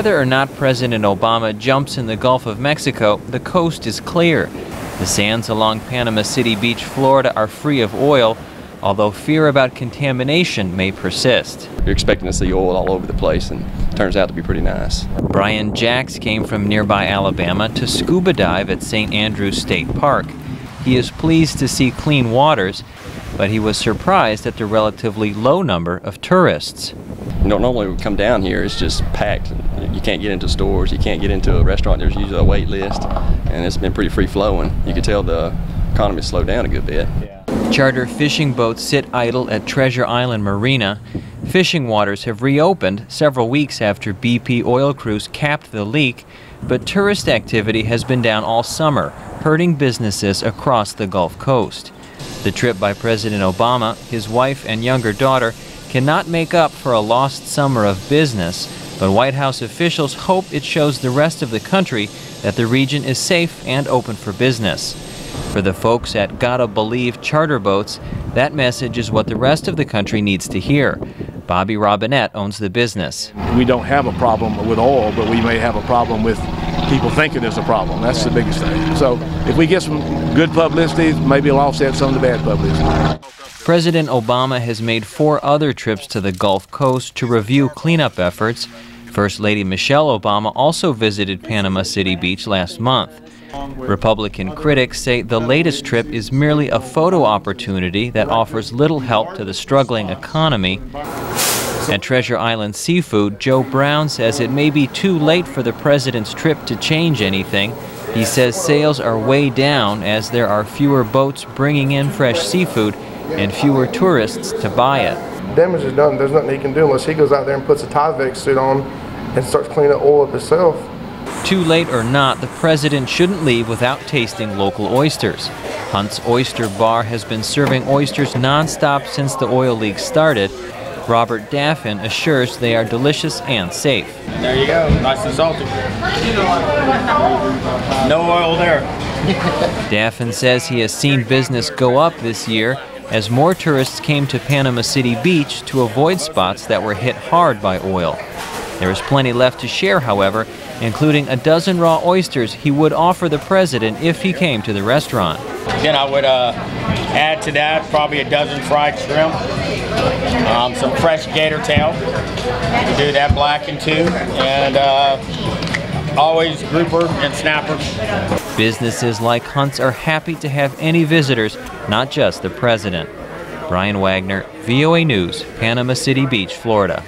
whether or not President Obama jumps in the Gulf of Mexico, the coast is clear. The sands along Panama City Beach, Florida are free of oil, although fear about contamination may persist. You're expecting to see oil all over the place, and it turns out to be pretty nice. Brian Jacks came from nearby Alabama to scuba dive at St. Andrews State Park. He is pleased to see clean waters, but he was surprised at the relatively low number of tourists. You know, normally we come down here, it's just packed. You can't get into stores, you can't get into a restaurant, there's usually a wait list, and it's been pretty free-flowing. You can tell the economy slowed down a good bit. Charter fishing boats sit idle at Treasure Island Marina. Fishing waters have reopened several weeks after BP oil crews capped the leak, but tourist activity has been down all summer, hurting businesses across the Gulf Coast. The trip by President Obama, his wife, and younger daughter cannot make up for a lost summer of business, but White House officials hope it shows the rest of the country that the region is safe and open for business. For the folks at Gotta Believe Charter Boats, that message is what the rest of the country needs to hear. Bobby Robinette owns the business. We don't have a problem with oil, but we may have a problem with people thinking there's a problem. That's the biggest thing. So if we get some good publicity, maybe it'll offset some of the bad publicity. President Obama has made 4 other trips to the Gulf Coast to review cleanup efforts. First Lady Michelle Obama also visited Panama City Beach last month. Republican critics say the latest trip is merely a photo opportunity that offers little help to the struggling economy. At Treasure Island Seafood, Joe Brown says it may be too late for the president's trip to change anything. He says sales are way down as there are fewer boats bringing in fresh seafood and fewer tourists to buy it. Damage is done. There's nothing he can do unless he goes out there and puts a Tyvek suit on and starts cleaning up oil up himself. Too late or not, the president shouldn't leave without tasting local oysters. Hunt's Oyster Bar has been serving oysters nonstop since the oil leak started. Robert Daffin assures they are delicious and safe. There you go, nice and salty. No oil there. Daffin says he has seen business go up this year as more tourists came to Panama City Beach to avoid spots that were hit hard by oil. There is plenty left to share, however, including a dozen raw oysters he would offer the president if he came to the restaurant. Then I would add to that probably a dozen fried shrimp, some fresh gator tail, do that blackened too, and always grouper and snapper. Businesses like Hunt's are happy to have any visitors, not just the president. Brian Wagner, VOA News, Panama City Beach, Florida.